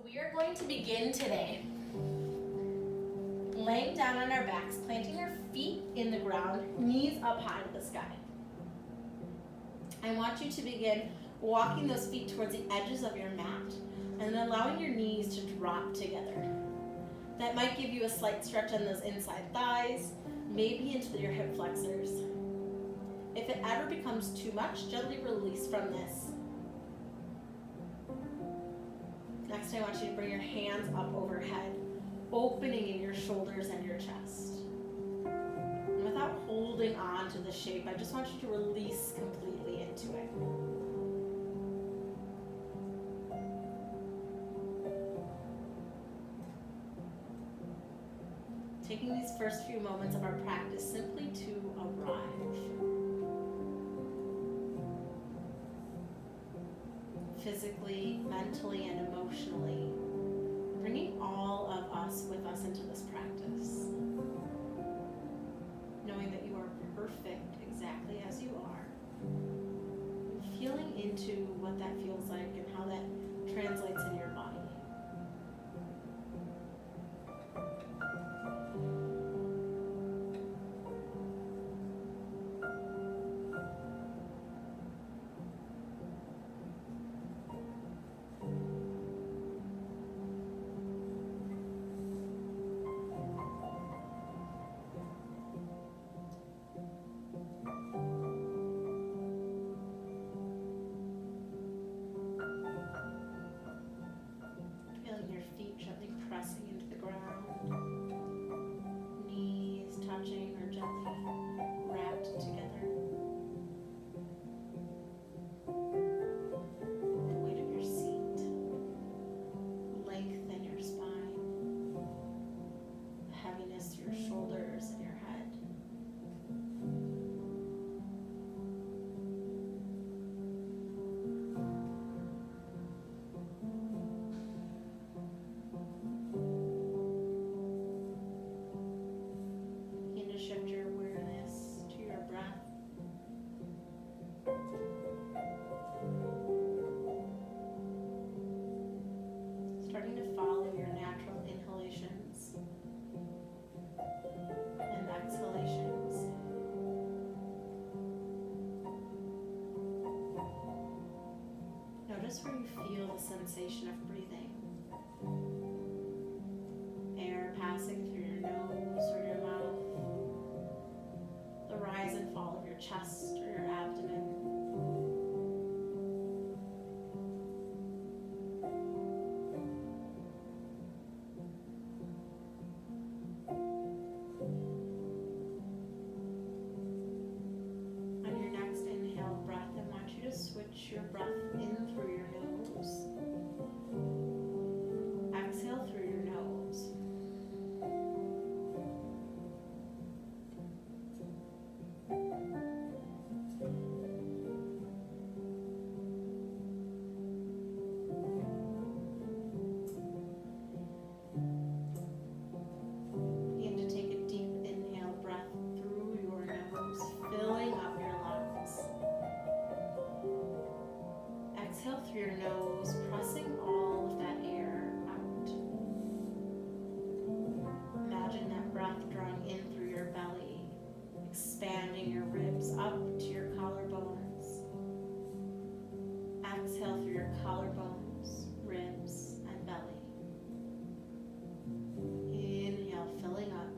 We are going to begin today laying down on our backs, planting our feet in the ground, knees up high to the sky. I want you to begin walking those feet towards the edges of your mat and then allowing your knees to drop together. That might give you a slight stretch on those inside thighs, maybe into your hip flexors. If it ever becomes too much, gently release from this. Next, I want you to bring your hands up overhead, opening in your shoulders and your chest. And without holding on to the shape, I just want you to release completely into it. Taking these first few moments of our practice simply to arrive. Physically, mentally, and emotionally, bringing all of us with us into this practice. Knowing that you are perfect exactly as you are. Feeling into what that feels like and how that translates in your body. Touching or gently wrapped together. The weight of your seat, lengthen your spine, the heaviness through your shoulders and your head. Shift your awareness to your breath. Starting to follow your natural inhalations and exhalations. Notice where you feel the sensation of breathing. Air passing through your nose or your mouth. The rise and fall of your chest or your abdomen. On your next inhale breath, I want you to switch your breath in through your nose. Exhale through your nose. Exhale through your nose, pressing all of that air out. Imagine that breath drawing in through your belly, expanding your ribs up to your collarbones. Exhale through your collarbones, ribs, and belly. Inhale, filling up.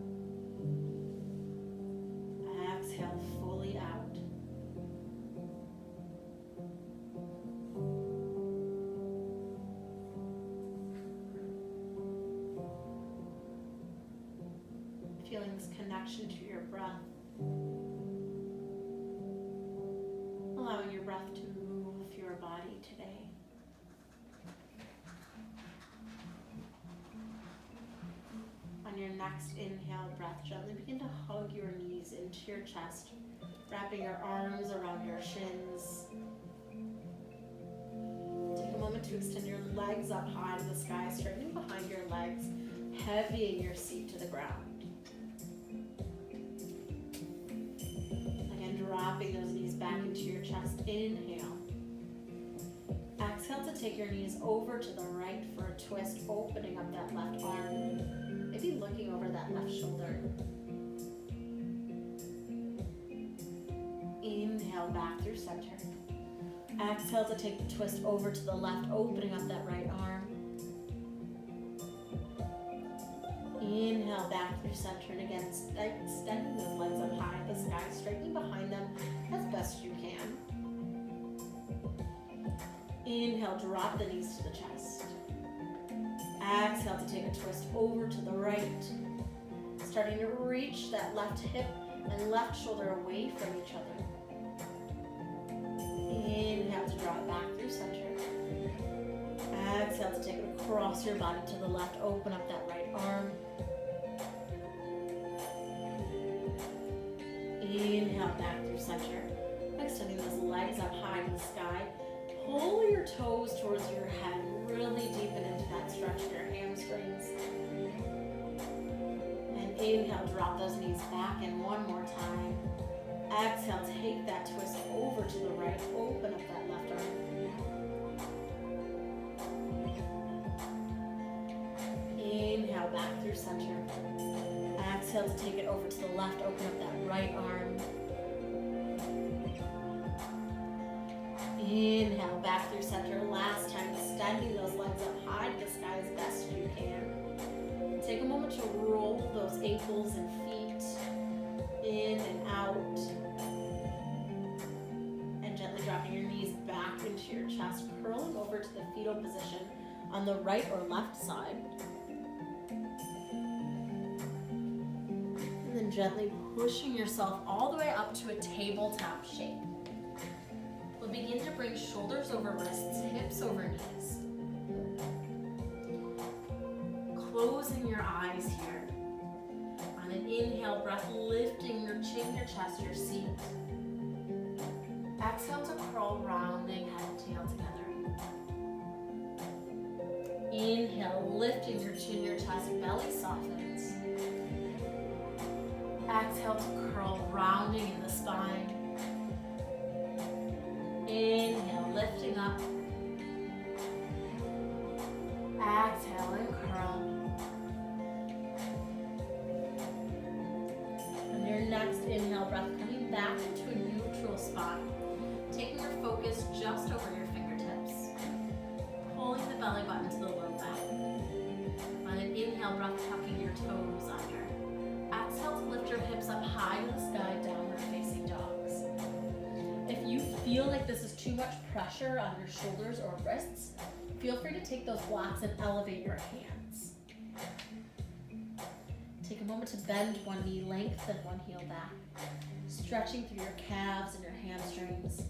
Exhale, fully out. Feeling this connection to your breath. Allowing your breath to move your body today. On your next inhale breath, gently begin to hug your knees into your chest, wrapping your arms around your shins. Take a moment to extend your legs up high to the sky, straightening behind your legs, heavying your seat to the ground. Again, dropping those knees back into your chest. Inhale. Exhale Exhale to take your knees over to the right for a twist, opening up that left arm. Maybe looking over that left shoulder. Inhale back through center. Exhale to take the twist over to the left, opening up that right arm. Inhale back through center, and again, extending those legs up high in the sky, straightening behind them as best you can. Inhale, drop the knees to the chest. Exhale to take a twist over to the right, starting to reach that left hip and left shoulder away from each other. Inhale to draw it back through center. Exhale to take it across your body to the left, open up that right arm. Inhale back through center, extending those legs up high in the sky. Pull your toes towards your head, really deepen into that stretch in your hamstrings. And inhale, drop those knees back in one more time. Exhale, take that twist over to the right, open up that left arm. Inhale, back through center. Exhale to take it over to the left, open up that right arm. Inhale, back through center. Last time, extending those legs up high to the sky as best you can. Take a moment to roll those ankles and feet in and out. And gently dropping your knees back into your chest, curling over to the fetal position on the right or left side. And then gently pushing yourself all the way up to a tabletop shape. We'll begin to bring shoulders over wrists, hips over knees. Closing your eyes here. On an inhale breath, lifting your chin, your chest, your seat. Exhale to curl, rounding head and tail together. Inhale, lifting your chin, your chest, belly softens. Exhale to curl, rounding in the spine. Inhale, lifting up. Exhale and curl. On your next inhale breath, coming back into a neutral spot. Taking your focus just over your fingertips. Pulling the belly button to the low back. On an inhale breath, tucking your toes under. Exhale to lift your hips up high in the sky, downward facing dogs. If you feel like this is too much pressure on your shoulders or wrists, feel free to take those blocks and elevate your hands. Take a moment to bend one knee, lengthen one heel back, stretching through your calves and your hamstrings.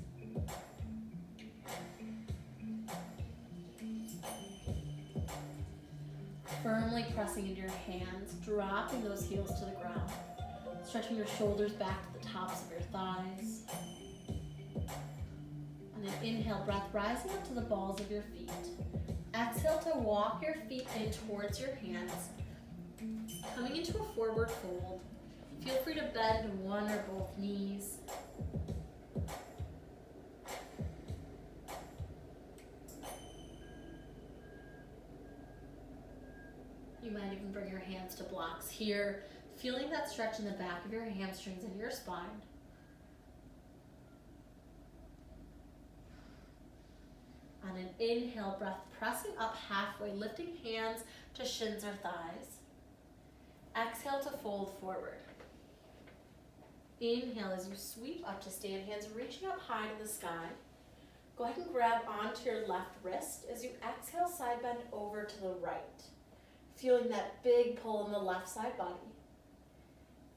Firmly pressing into your hands, dropping those heels to the ground, stretching your shoulders back to the tops of your thighs. On an inhale breath, rising up to the balls of your feet. Exhale to walk your feet in towards your hands, coming into a forward fold. Feel free to bend one or both knees. You might even bring your hands to blocks here, feeling that stretch in the back of your hamstrings and your spine. On an inhale breath, pressing up halfway, lifting hands to shins or thighs. Exhale to fold forward. Inhale as you sweep up to stand, hands reaching up high to the sky. Go ahead and grab onto your left wrist as you exhale, side bend over to the right. Feeling that big pull in the left side body.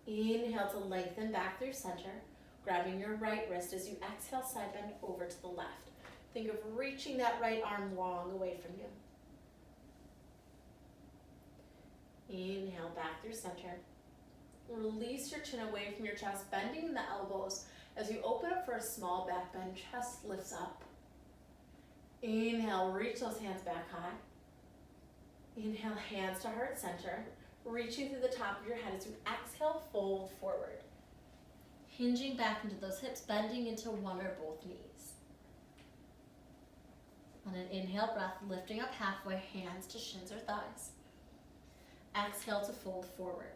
Inhale to lengthen back through center, grabbing your right wrist as you exhale, side bend over to the left. Think of reaching that right arm long away from you. Inhale back through center. Release your chin away from your chest, bending the elbows as you open up for a small back bend, chest lifts up. Inhale, reach those hands back high. Inhale, hands to heart center, reaching through the top of your head as you exhale, fold forward. Hinging back into those hips, bending into one or both knees. On an inhale breath, lifting up halfway, hands to shins or thighs. Exhale to fold forward.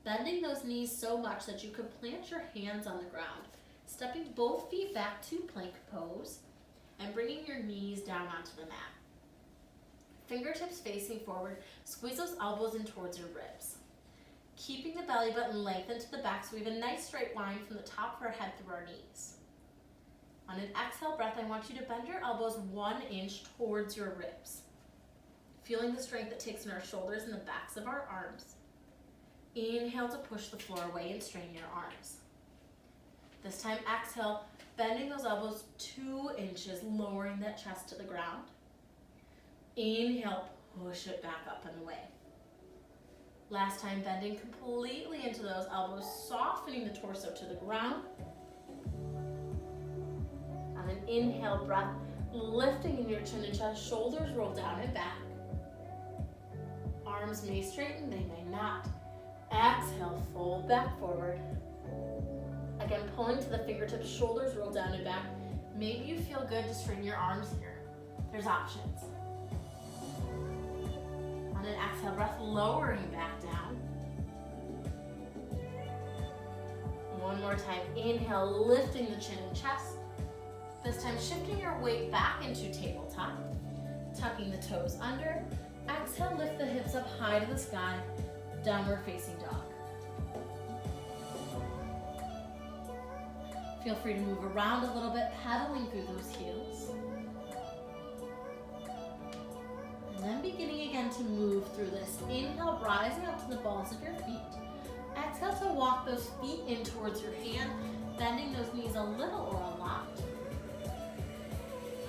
Bending those knees so much that you can plant your hands on the ground, stepping both feet back to plank pose, and bringing your knees down onto the mat. Fingertips facing forward, squeeze those elbows in towards your ribs. Keeping the belly button lengthened to the back so we have a nice straight line from the top of our head through our knees. On an exhale breath, I want you to bend your elbows 1 inch towards your ribs. Feeling the strength it takes in our shoulders and the backs of our arms. Inhale to push the floor away and strain your arms. This time, exhale, bending those elbows 2 inches, lowering that chest to the ground. Inhale, push it back up and away. Last time, bending completely into those elbows, softening the torso to the ground. On an inhale breath, lifting in your chin and chest, shoulders roll down and back. Arms may straighten, they may not. Exhale, fold back forward. Again, pulling to the fingertips, shoulders roll down and back. Maybe you feel good to strain your arms here. There's options. On an exhale breath, lowering back down. One more time, inhale, lifting the chin and chest. This time, shifting your weight back into tabletop, tucking the toes under. Exhale, lift the hips up high to the sky, downward facing dog. Feel free to move around a little bit, pedaling through those heels. And then beginning again to move through this. Inhale, rising up to the balls of your feet. Exhale to walk those feet in towards your hand, bending those knees a little or a lot.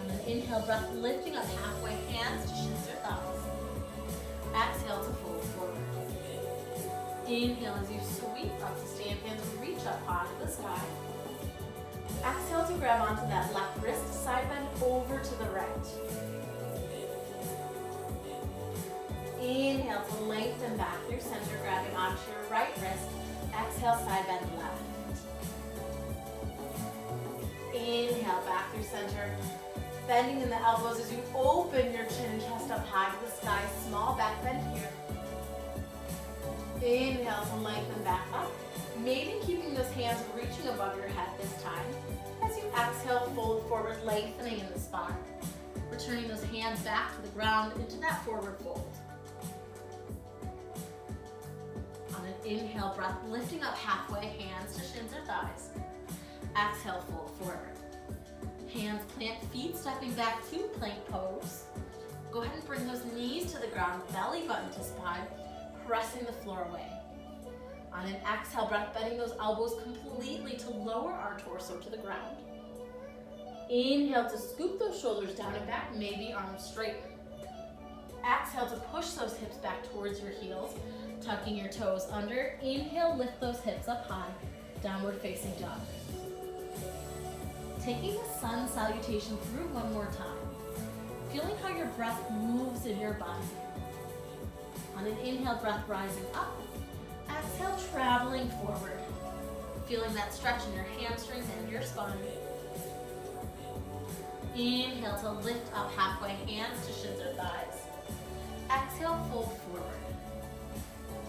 On an inhale breath, lifting up halfway, hands to shins or thighs. Exhale to fold forward. Inhale as you sweep up to stand, hands reach up high to the sky. Exhale to grab onto that left wrist, side bend over to the right. Inhale to lengthen back through center, grabbing onto your right wrist. Exhale, side bend left. Inhale, back through center. Bending in the elbows as you open your chin and chest up high to the sky. Small back bend here. Inhale to lengthen back up. Maybe keeping those hands reaching above your head this time. As you exhale, fold forward, lengthening in the spine. Returning those hands back to the ground into that forward fold. On an inhale breath, lifting up halfway, hands to shins or thighs. Exhale, fold forward. Hands plant, feet stepping back to plank pose. Go ahead and bring those knees to the ground, belly button to spine, pressing the floor away. On an exhale breath, bending those elbows completely to lower our torso to the ground. Inhale to scoop those shoulders down and back, maybe arms straight. Exhale to push those hips back towards your heels, tucking your toes under. Inhale, lift those hips up high, downward facing dog. Taking the sun salutation through one more time. Feeling how your breath moves in your body. On an inhale, breath rising up. Exhale, traveling forward. Feeling that stretch in your hamstrings and your spine. Inhale to lift up halfway, hands to shins or thighs. Exhale, fold forward.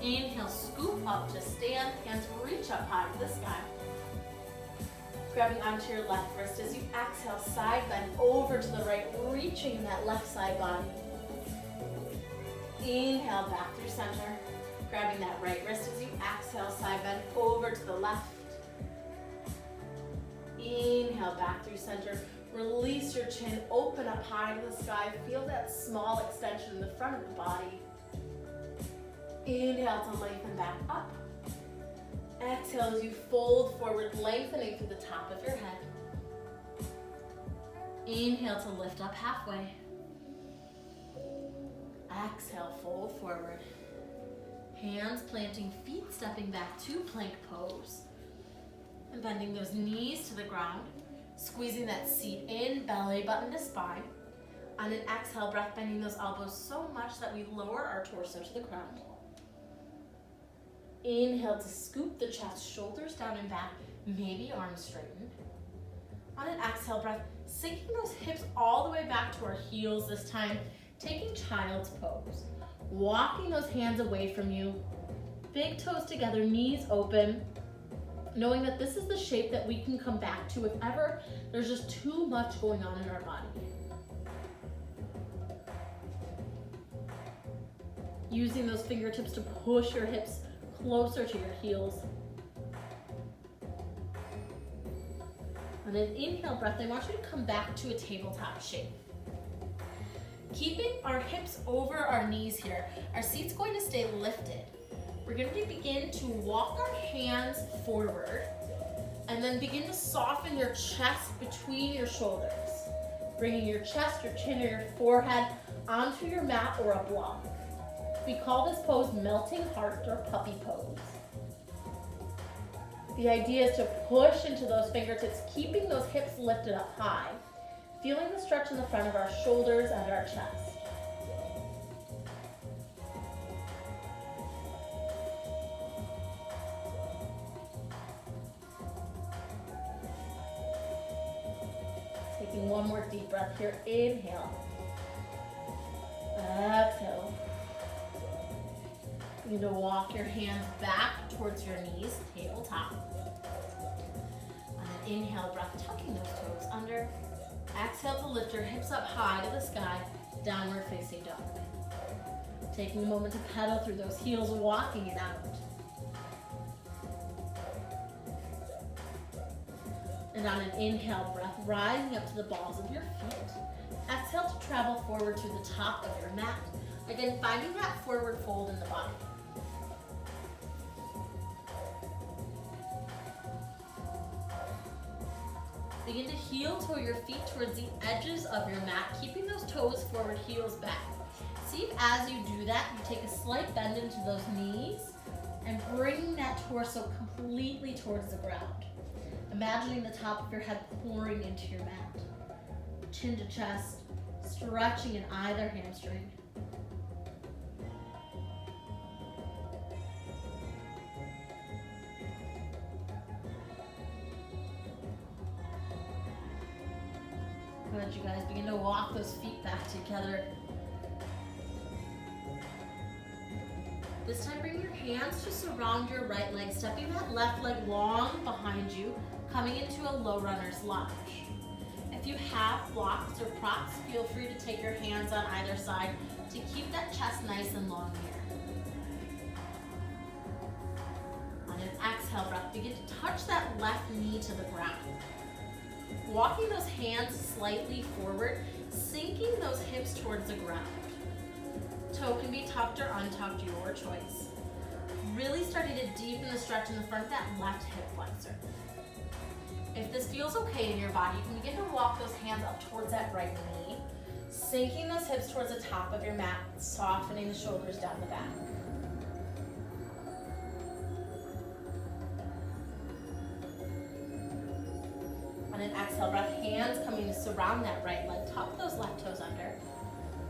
Inhale, scoop up to stand, hands reach up high to the sky. Grabbing onto your left wrist as you exhale, side bend over to the right, reaching that left side body. Inhale, back through center. Grabbing that right wrist as you exhale, side bend over to the left. Inhale, back through center. Release your chin, open up high to the sky. Feel that small extension in the front of the body. Inhale to lengthen back up. Exhale as you fold forward, lengthening through the top of your head. Inhale to lift up halfway. Exhale, fold forward. Hands planting, feet stepping back to plank pose. And bending those knees to the ground. Squeezing that seat in, belly button to spine. On an exhale breath, bending those elbows so much that we lower our torso to the ground. Inhale to scoop the chest, shoulders down and back, maybe arms straightened. On an exhale breath, Sinking those hips all the way back to our heels this time, taking child's pose. Walking those hands away from you, big toes together, knees open, knowing that this is the shape that we can come back to if ever there's just too much going on in our body. Using those fingertips to push your hips closer to your heels. On an inhale breath, I want you to come back to a tabletop shape. Keeping our hips over our knees here, our seat's going to stay lifted. We're going to begin to walk our hands forward and then begin to soften your chest between your shoulders. Bringing your chest, your chin, or your forehead onto your mat or a block. We call this pose melting heart or puppy pose. The idea is to push into those fingertips, keeping those hips lifted up high, feeling the stretch in the front of our shoulders and our chest. Taking one more deep breath here. Inhale. Exhale. Begin to walk your hands back towards your knees, tabletop. On an inhale breath, tucking those toes under. Exhale to lift your hips up high to the sky, downward facing dog. Taking a moment to pedal through those heels, walking it out. And on an inhale breath, rising up to the balls of your feet. Exhale to travel forward to the top of your mat. Again, finding that forward fold in the body. Begin to heel toe your feet towards the edges of your mat, keeping those toes forward, heels back. See if as you do that, you take a slight bend into those knees and bring that torso completely towards the ground. Imagining the top of your head pouring into your mat. Chin to chest, stretching in either hamstring. Good, you guys. Begin to walk those feet back together. This time, bring your hands to surround your right leg, stepping that left leg long behind you, coming into a low runner's lunge. If you have blocks or props, feel free to take your hands on either side to keep that chest nice and long here. On an exhale breath, begin to touch that left knee to the ground. Walking those hands slightly forward, sinking those hips towards the ground. Toe can be tucked or untucked, your choice. Really starting to deepen the stretch in the front of that left hip flexor. If this feels okay in your body, you can begin to walk those hands up towards that right knee, sinking those hips towards the top of your mat, softening the shoulders down the back. On an exhale breath, hands coming to surround that right leg, tuck those left toes under,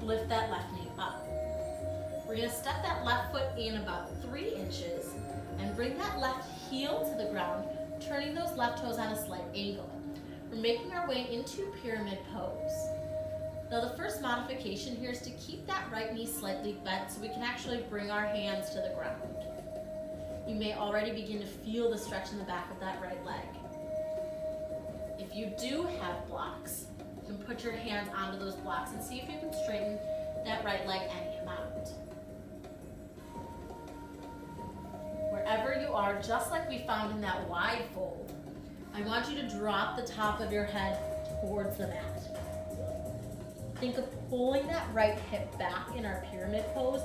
lift that left knee up. We're going to step that left foot in about 3 inches and bring that left heel to the ground, turning those left toes on a slight angle. We're making our way into pyramid pose. Now the first modification here is to keep that right knee slightly bent so we can actually bring our hands to the ground. You may already begin to feel the stretch in the back of that right leg. If you do have blocks, you can put your hands onto those blocks and see if you can straighten that right leg any amount. Wherever you are, just like we found in that wide fold, I want you to drop the top of your head towards the mat. Think of pulling that right hip back in our pyramid pose,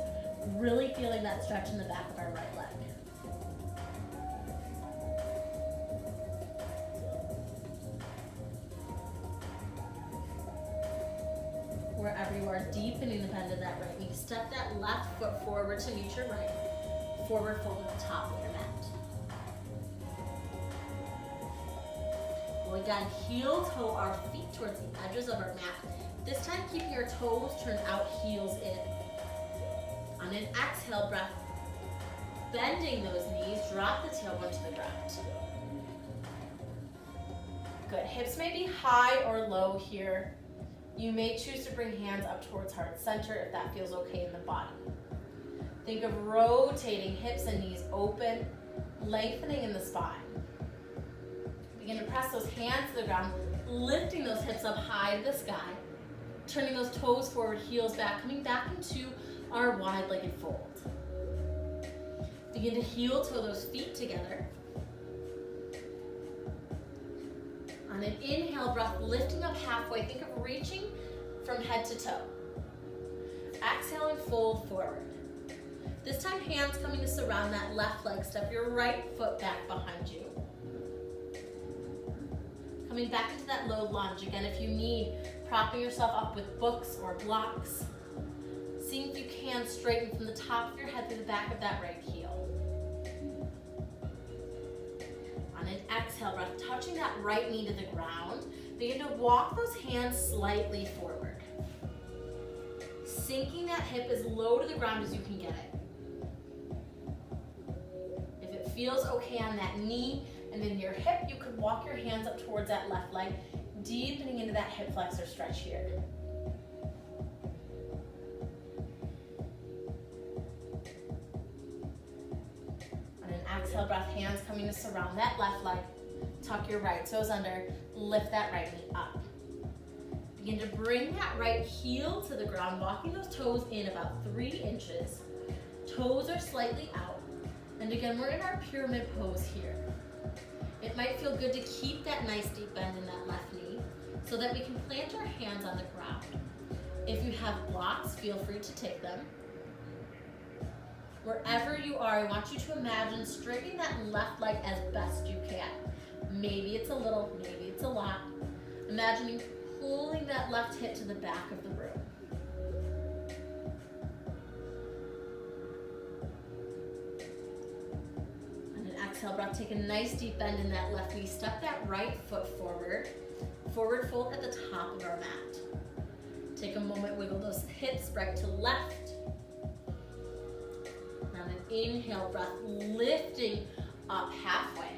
really feeling that stretch in the back of our right leg. Wherever you are, deepening the bend of that right knee. Step that left foot forward to meet your right. Forward fold at the top of your mat. We'll again heel toe our feet towards the edges of our mat. This time keeping your toes turned out, heels in. On an exhale breath, bending those knees, drop the tailbone to the ground. Good. Hips may be high or low here. You may choose to bring hands up towards heart center if that feels okay in the body. Think of rotating hips and knees open, lengthening in the spine. Begin to press those hands to the ground, lifting those hips up high to the sky, turning those toes forward, heels back, coming back into our wide-legged fold. Begin to heel toe those feet together. On an inhale breath, lifting up halfway, think of reaching from head to toe. Exhale and fold forward. This time, hands coming to surround that left leg. Step your right foot back behind you. Coming back into that low lunge. Again, if you need, propping yourself up with books or blocks. Seeing if you can straighten from the top of your head to the back of that right heel. On an exhale breath, touching that right knee to the ground, begin to walk those hands slightly forward. Sinking that hip as low to the ground as you can get it. If it feels okay on that knee and in your hip, you could walk your hands up towards that left leg, deepening into that hip flexor stretch here. On an exhale breath, hands coming to surround that left leg. Tuck your right toes under, lift that right knee up. Begin to bring that right heel to the ground, walking those toes in about 3 inches. Toes are slightly out. And again, we're in our pyramid pose here. It might feel good to keep that nice deep bend in that left knee so that we can plant our hands on the ground. If you have blocks, feel free to take them. Wherever you are, I want you to imagine straightening that left leg as best you can. Maybe it's a little, maybe it's a lot. Imagining pulling that left hip to the back of the room. On an exhale breath, take a nice deep bend in that left knee. Step that right foot forward. Forward fold at the top of our mat. Take a moment, wiggle those hips right to left. And on an inhale breath, lifting up halfway.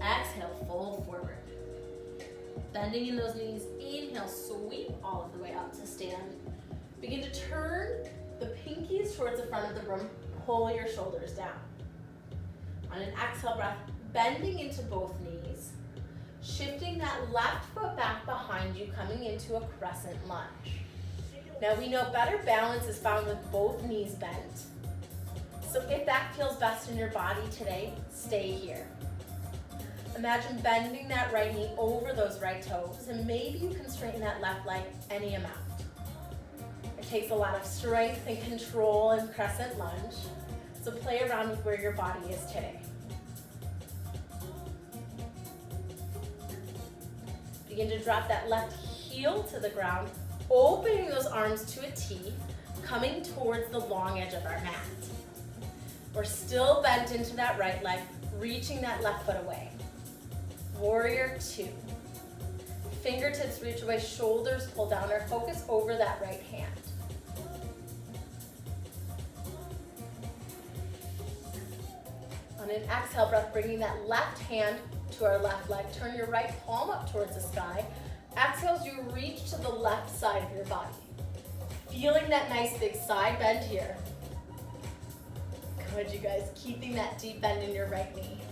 Exhale, fold forward. Bending in those knees, inhale, sweep all of the way up to stand. Begin to turn the pinkies towards the front of the room, pull your shoulders down. On an exhale breath, bending into both knees, shifting that left foot back behind you, coming into a crescent lunge. Now we know better balance is found with both knees bent. So if that feels best in your body today, stay here. Imagine bending that right knee over those right toes, and maybe you can straighten that left leg any amount. It takes a lot of strength and control in crescent lunge, so play around with where your body is today. Begin to drop that left heel to the ground, opening those arms to a T, coming towards the long edge of our mat. We're still bent into that right leg, reaching that left foot away. Warrior 2. Fingertips reach away, shoulders pull down, or focus over that right hand. On an exhale breath, bringing that left hand to our left leg, turn your right palm up towards the sky. Exhale as you reach to the left side of your body. Feeling that nice big side bend here. Good, you guys, keeping that deep bend in your right knee.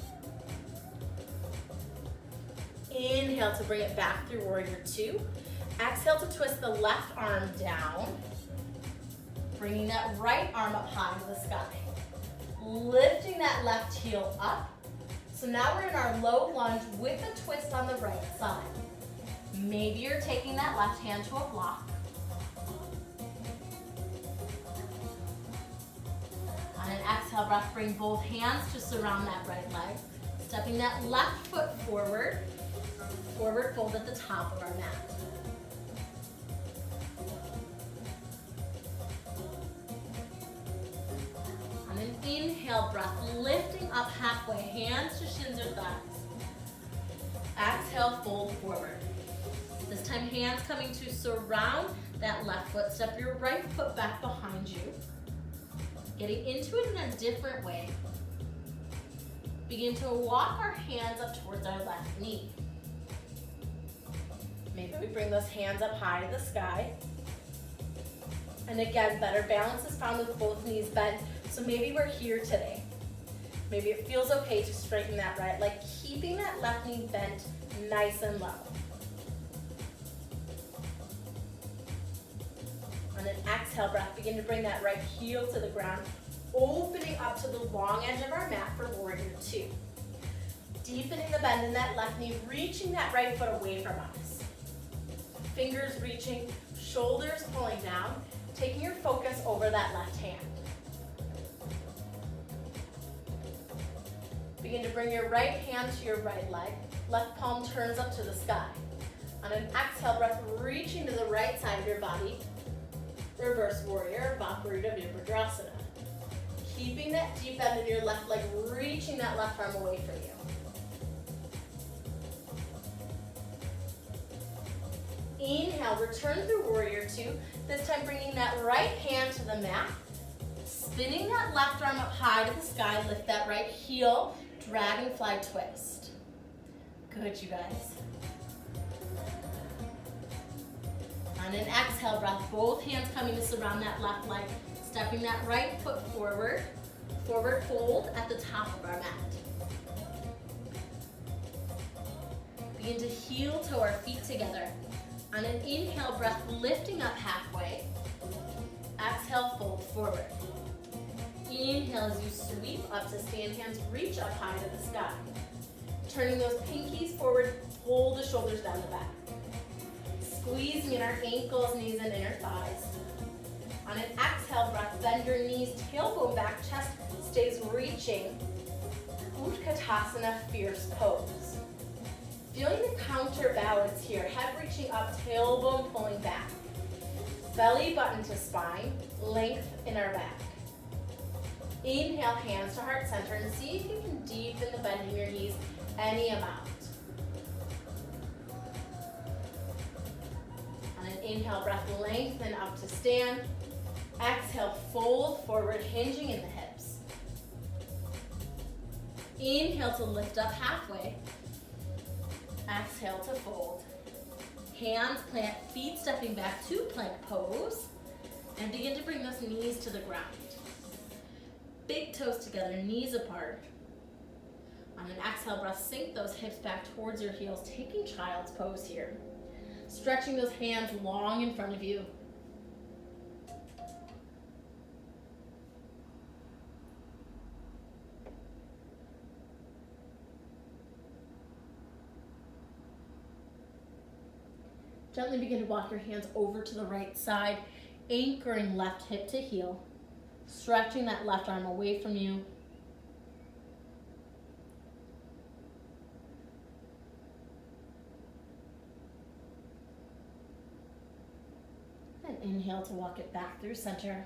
Inhale to bring it back through Warrior 2. Exhale to twist the left arm down. Bringing that right arm up high to the sky. Lifting that left heel up. So now we're in our low lunge with a twist on the right side. Maybe you're taking that left hand to a block. On an exhale breath, bring both hands to surround that right leg. Stepping that left foot forward. Forward fold at the top of our mat. On an inhale breath, lifting up halfway, hands to shins or thighs. Exhale, fold forward. This time, hands coming to surround that left foot. Step your right foot back behind you. Getting into it in a different way. Begin to walk our hands up towards our left knee. bring those hands up high to the sky. And again, better balance is found with both knees bent. So maybe we're here today. Maybe it feels okay to straighten that right leg, keeping that left knee bent nice and low. On an exhale breath, begin to bring that right heel to the ground, opening up to the long edge of our mat for warrior two. Deepening the bend in that left knee, reaching that right foot away from us. Fingers reaching, shoulders pulling down, taking your focus over that left hand. Begin to bring your right hand to your right leg. Left palm turns up to the sky. On an exhale breath, reaching to the right side of your body. Reverse warrior, Bakuruda Virabhadrasana. Keeping that deep bend in your left leg, reaching that left arm away from you. Inhale, return through warrior two. This time bringing that right hand to the mat. Spinning that left arm up high to the sky, lift that right heel, dragonfly twist. Good, you guys. On an exhale breath, both hands coming to surround that left leg, stepping that right foot forward, forward fold at the top of our mat. Begin to heel toe our feet together. On an inhale breath, lifting up halfway. Exhale, fold forward. Inhale as you sweep up to stand, hands reach up high to the sky. Turning those pinkies forward, pull the shoulders down the back. Squeezing in our ankles, knees, and inner thighs. On an exhale breath, bend your knees, tailbone back, chest stays reaching. Utkatasana, fierce pose. Feeling the counterbalance here, head reaching up, tailbone pulling back. Belly button to spine, length in our back. Inhale, hands to heart center, and see if you can deepen the bend in your knees any amount. On an inhale breath, lengthen up to stand. Exhale, fold forward, hinging in the hips. Inhale to lift up halfway. Exhale to fold. Hands plant, feet stepping back to plank pose. And begin to bring those knees to the ground. Big toes together, knees apart. On an exhale breath, sink those hips back towards your heels, taking child's pose here. Stretching those hands long in front of you. Gently begin to walk your hands over to the right side, anchoring left hip to heel. Stretching that left arm away from you. And inhale to walk it back through center.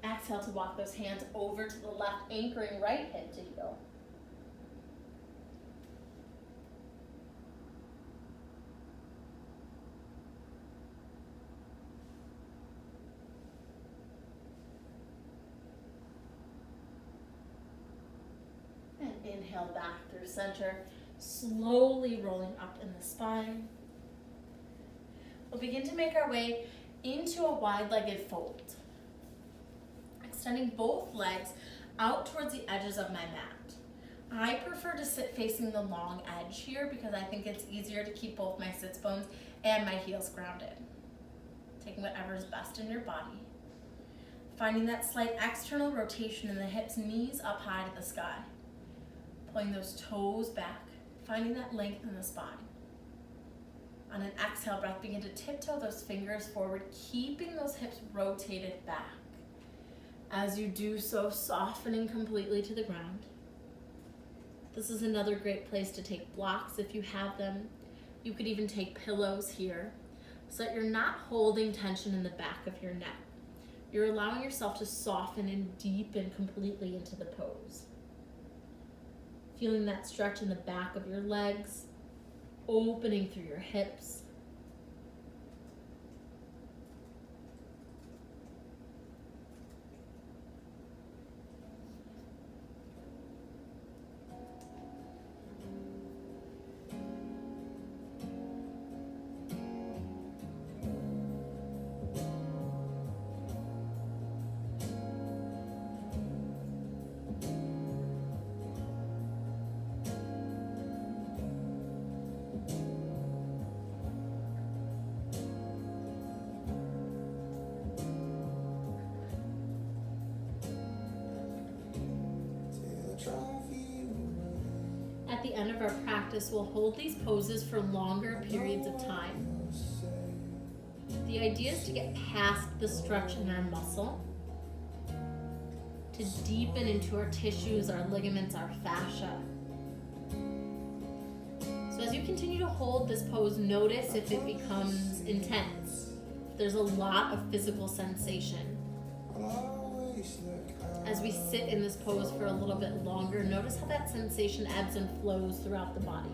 Exhale to walk those hands over to the left, anchoring right hip to heel. Inhale back through center, slowly rolling up in the spine. We'll begin to make our way into a wide-legged fold. Extending both legs out towards the edges of my mat. I prefer to sit facing the long edge here because I think it's easier to keep both my sits bones and my heels grounded. Taking whatever is best in your body. Finding that slight external rotation in the hips, knees up high to the sky. Pulling those toes back, finding that length in the spine. On an exhale breath, begin to tiptoe those fingers forward, keeping those hips rotated back. As you do so, softening completely to the ground. This is another great place to take blocks if you have them. You could even take pillows here so that you're not holding tension in the back of your neck. You're allowing yourself to soften and deepen completely into the pose. Feeling that stretch in the back of your legs, opening through your hips. the end of our practice, we'll hold these poses for longer periods of time. The idea is to get past the stretch in our muscle, to deepen into our tissues, our ligaments, our fascia. So as you continue to hold this pose, notice if it becomes intense. There's a lot of physical sensation. As we sit in this pose for a little bit longer, notice how that sensation ebbs and flows throughout the body.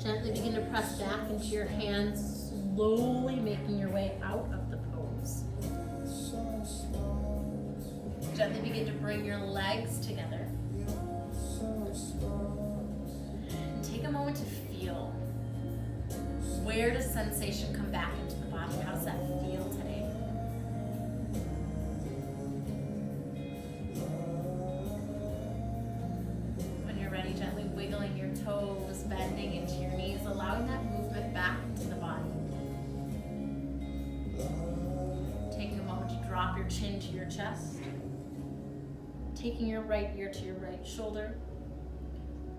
Gently begin to press back into your hands, slowly making your way out of the pose. Gently begin to bring your legs together. And take a moment to feel. Where does sensation come back into the body? How does that feel today? When you're ready, gently wiggling your toes, bending into your knees, allowing that movement back into the body. Taking a moment to drop your chin to your chest. Taking your right ear to your right shoulder.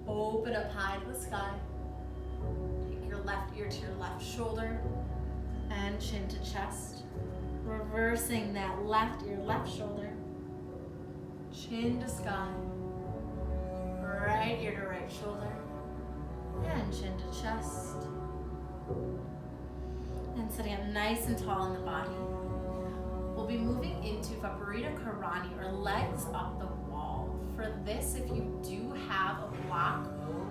Open up high to the sky. Take your left ear to your left shoulder and chin to chest. Reversing that left ear, left shoulder. Chin to sky. Right ear to right shoulder. And chin to chest. And sitting up nice and tall in the body. We'll be moving into Viparita Karani, or legs up the wall. For this, if you do have a block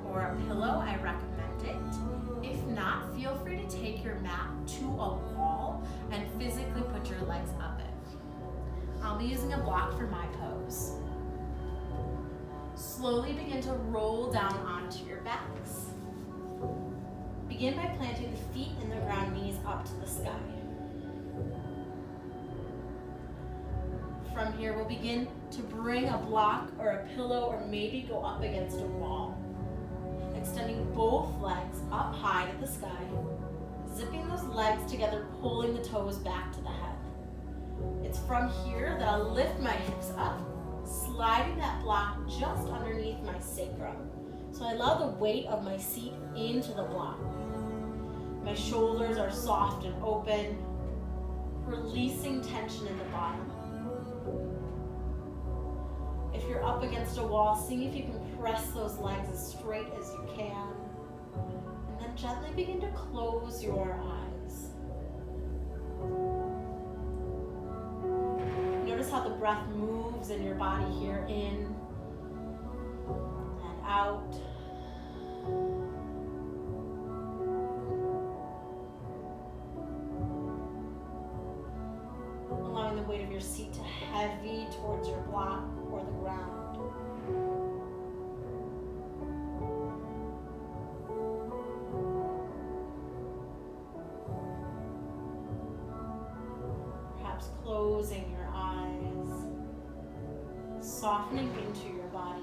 or a pillow, I recommend it. If not, feel free to take your mat to a wall and physically put your legs up it. I'll be using a block for my pose. Slowly begin to roll down onto your backs. Begin by planting the feet in the ground, knees up to the sky. From here, we'll begin to bring a block or a pillow or maybe go up against a wall. Extending both legs up high to the sky, zipping those legs together, pulling the toes back to the head. It's from here that I'll lift my hips up, sliding that block just underneath my sacrum. So I allow the weight of my seat into the block. My shoulders are soft and open, releasing tension in the body. If you're up against a wall, see if you can press those legs as straight as you can. And then gently begin to close your eyes. Notice how the breath moves in your body here, in and out. allowing the weight of your seat to heavy towards your block or the ground. Perhaps closing your eyes, softening into your body.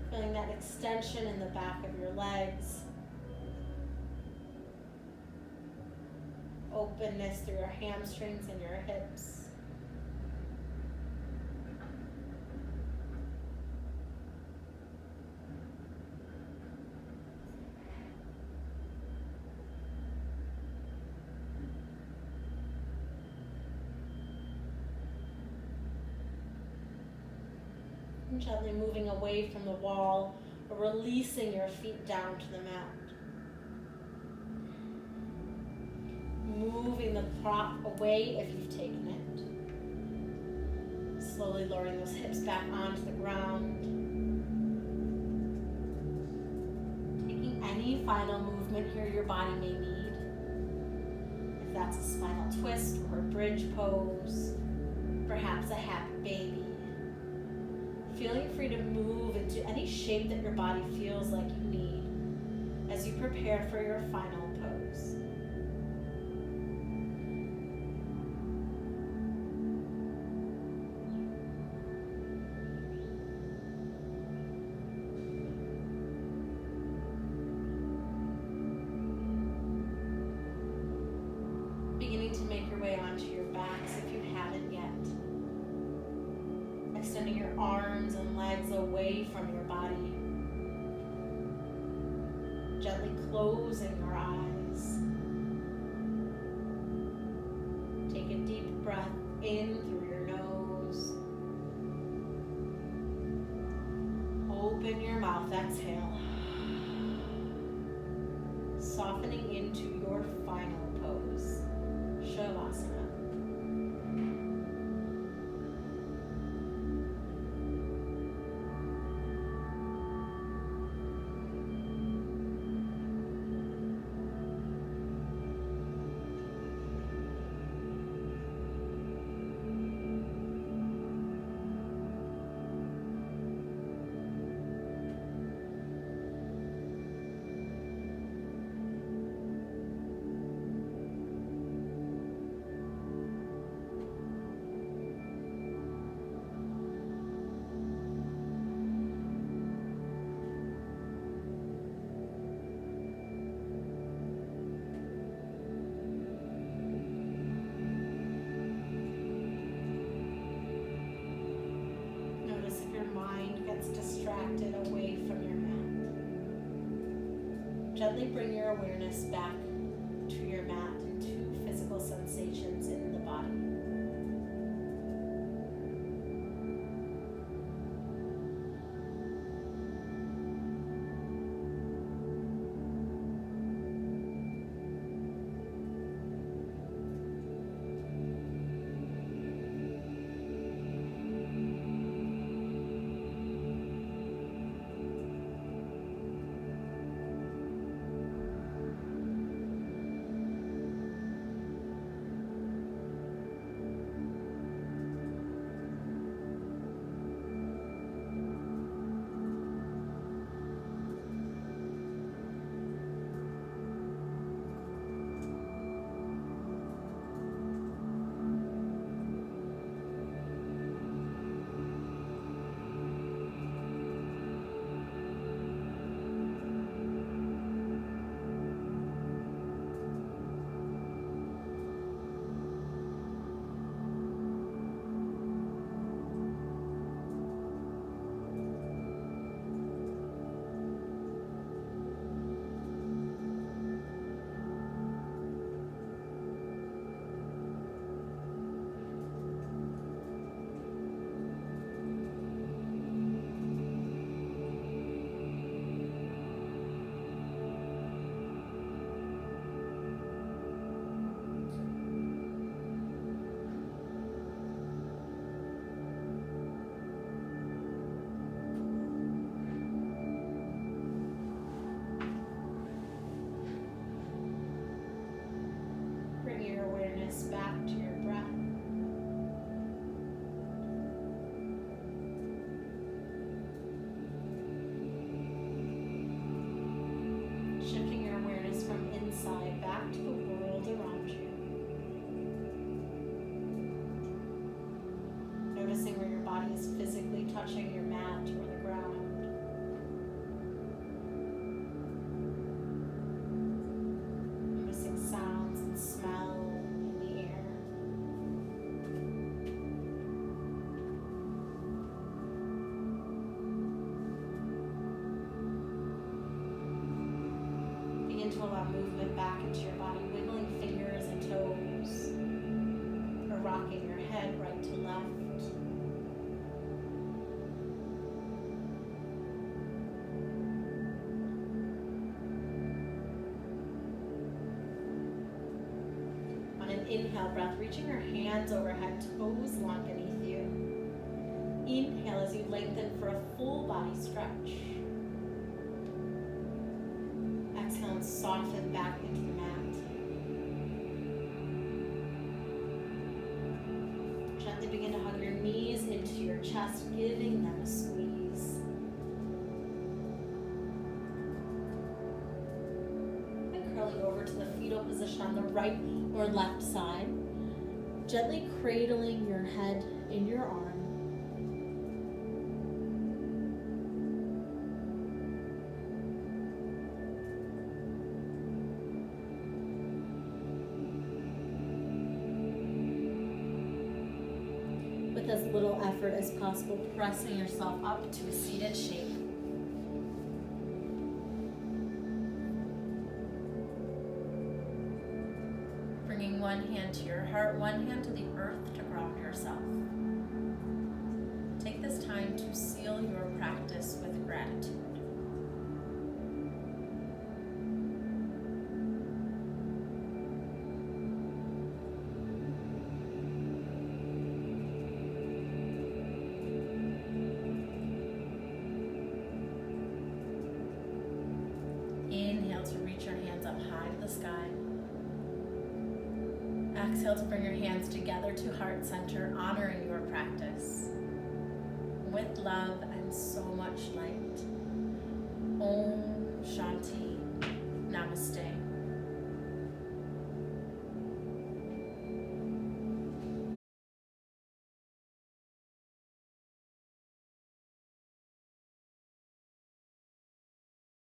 Feeling that extension in the back of your legs. Openness through your hamstrings and your hips. And gently moving away from the wall or releasing your feet down to the mat. Moving the prop away if you've taken it. Slowly lowering those hips back onto the ground. Taking any final movement here your body may need. If that's a spinal twist or a bridge pose, perhaps a happy baby. Feeling free to move into any shape that your body feels like you need as you prepare for your final pose. Beginning to make your way onto your backs if you haven't yet. Extending your arms and legs away from your body. Gently closing your eyes. Take a deep breath in through your nose. Open your mouth, exhale. Softening into your final pose, Shavasana. Distracted away from your mat. Gently bring your awareness back to your mat and to physical sensations in the body. touching your mat or the ground. Noticing sounds and smell in the air. Begin to allow movement back into your body, wiggling fingers and toes, or rocking your head right to left. On an inhale breath, reaching your hands overhead, toes long beneath you. Inhale as you lengthen for a full body stretch. Exhale and soften back into the mat. Gently begin to hug your knees into your chest, giving them a squeeze. And curling over to the fetal position on the right or left side. Gently cradling your head in your arm. With as little effort as possible, pressing yourself up to a seated shape. Bringing one hand to your heart, one hand to the earth to ground yourself. Take this time to seal your practice with gratitude. Inhale to reach your hands up high to the sky. Exhale to bring your hands together to heart center, honoring your practice. With love and so much light. Om Shanti. Namaste.